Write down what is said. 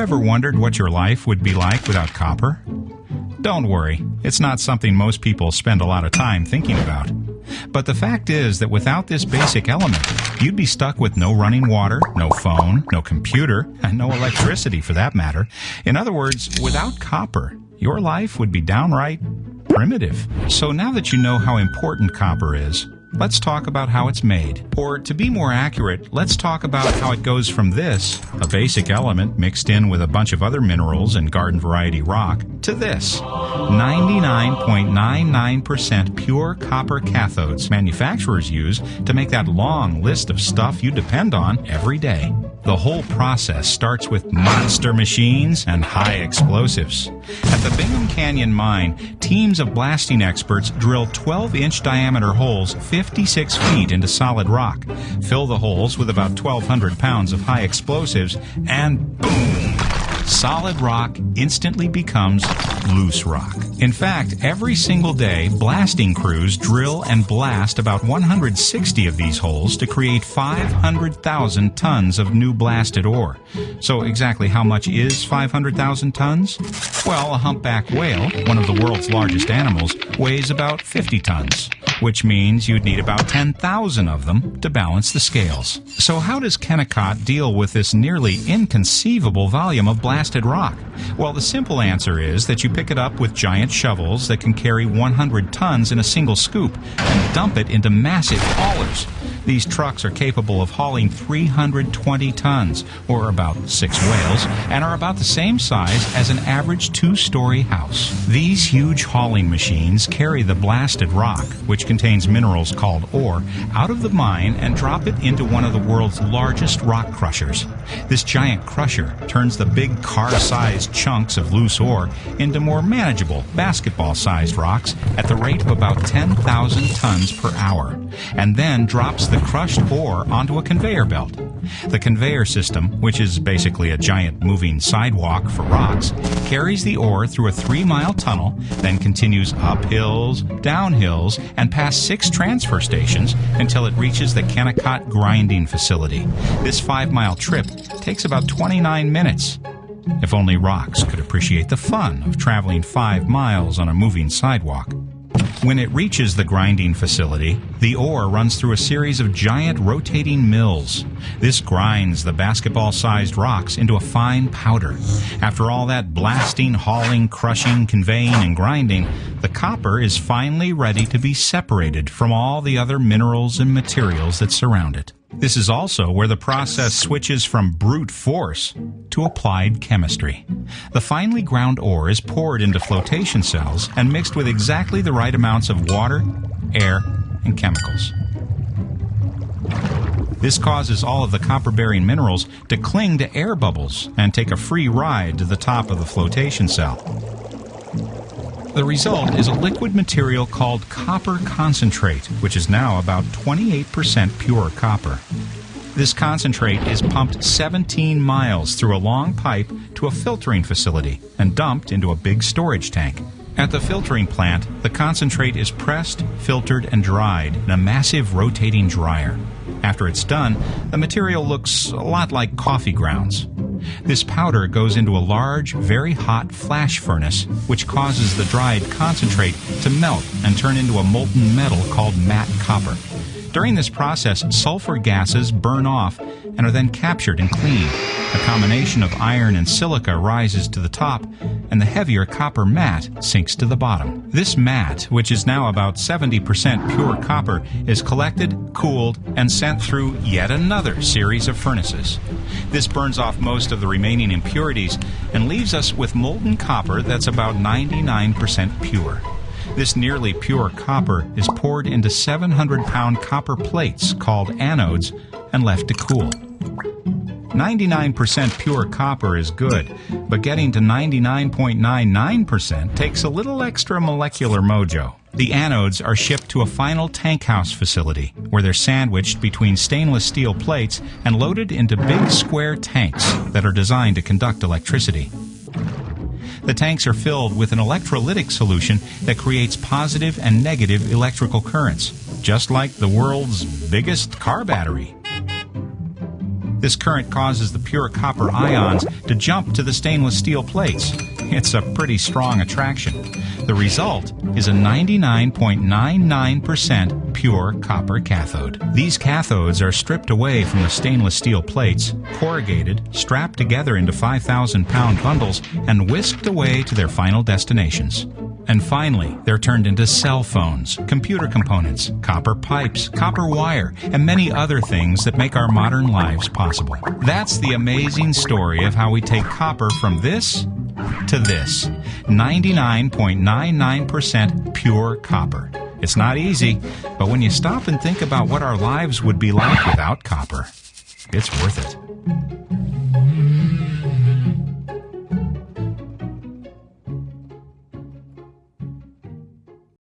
ever wondered what your life would be like without copper? Don't worry, it's not something most people spend a lot of time thinking about. But the fact is that without this basic element, you'd be stuck with no running water, no phone, no computer, and no electricity for that matter. In other words, without copper, your life would be downright primitive. So now that you know how important copper is, let's talk about how it's made. Or to be more accurate, let's talk about how it goes from this, a basic element mixed in with a bunch of other minerals and garden variety rock, to this, 99.99% pure copper cathodes manufacturers use to make that long list of stuff you depend on every day. The whole process starts with monster machines and high explosives. At the Bingham Canyon mine, teams of blasting experts drill 12-inch diameter holes 56 feet into solid rock, fill the holes with about 1,200 pounds of high explosives, and boom! Solid rock instantly becomes loose rock. In fact, every single day, blasting crews drill and blast about 160 of these holes to create 500,000 tons of new blasted ore. So exactly how much is 500,000 tons? Well, a humpback whale, one of the world's largest animals, weighs about 50 tons, which means you'd need about 10,000 of them to balance the scales. So how does Kennecott deal with this nearly inconceivable volume of blasted rock? Well, the simple answer is that you pick it up with giant shovels that can carry 100 tons in a single scoop and dump it into massive haulers. These trucks are capable of hauling 320 tons, or about 6 whales, and are about the same size as an average 2-story house. These huge hauling machines carry the blasted rock, which contains minerals called ore, out of the mine and drop it into one of the world's largest rock crushers. This giant crusher turns the big car-sized chunks of loose ore into more manageable, basketball-sized rocks at the rate of about 10,000 tons per hour, and then drops the crushed ore onto a conveyor belt. The conveyor system, which is basically a giant moving sidewalk for rocks, carries the ore through a 3-mile tunnel, then continues up hills, down hills, and past 6 transfer stations until it reaches the Kennecott grinding facility. This 5-mile trip takes about 29 minutes. If only rocks could appreciate the fun of traveling 5 miles on a moving sidewalk. When it reaches the grinding facility, the ore runs through a series of giant rotating mills. This grinds the basketball-sized rocks into a fine powder. After all that blasting, hauling, crushing, conveying, and grinding, the copper is finally ready to be separated from all the other minerals and materials that surround it. This is also where the process switches from brute force to applied chemistry. The finely ground ore is poured into flotation cells and mixed with exactly the right amounts of water, air, and chemicals. This causes all of the copper-bearing minerals to cling to air bubbles and take a free ride to the top of the flotation cell. The result is a liquid material called copper concentrate, which is now about 28% pure copper. This concentrate is pumped 17 miles through a long pipe to a filtering facility and dumped into a big storage tank. At the filtering plant, the concentrate is pressed, filtered, and dried in a massive rotating dryer. After it's done, the material looks a lot like coffee grounds. This powder goes into a large, very hot flash furnace, which causes the dried concentrate to melt and turn into a molten metal called matte copper. During this process, sulfur gases burn off and are then captured and cleaned. A combination of iron and silica rises to the top, and the heavier copper matte sinks to the bottom. This matte, which is now about 70% pure copper, is collected, cooled, and sent through yet another series of furnaces. This burns off most of the remaining impurities and leaves us with molten copper that's about 99% pure. This nearly pure copper is poured into 700-pound copper plates called anodes and left to cool. 99% pure copper is good, but getting to 99.99% takes a little extra molecular mojo. The anodes are shipped to a final tank house facility, where they're sandwiched between stainless steel plates and loaded into big square tanks that are designed to conduct electricity. The tanks are filled with an electrolytic solution that creates positive and negative electrical currents, just like the world's biggest car battery. This current causes the pure copper ions to jump to the stainless steel plates. It's a pretty strong attraction. The result is a 99.99% pure copper cathode. These cathodes are stripped away from the stainless steel plates, corrugated, strapped together into 5,000-pound bundles, and whisked away to their final destinations. And finally, they're turned into cell phones, computer components, copper pipes, copper wire, and many other things that make our modern lives possible. That's the amazing story of how we take copper from this to this. 99.99% pure copper. It's not easy, but when you stop and think about what our lives would be like without copper, it's worth it.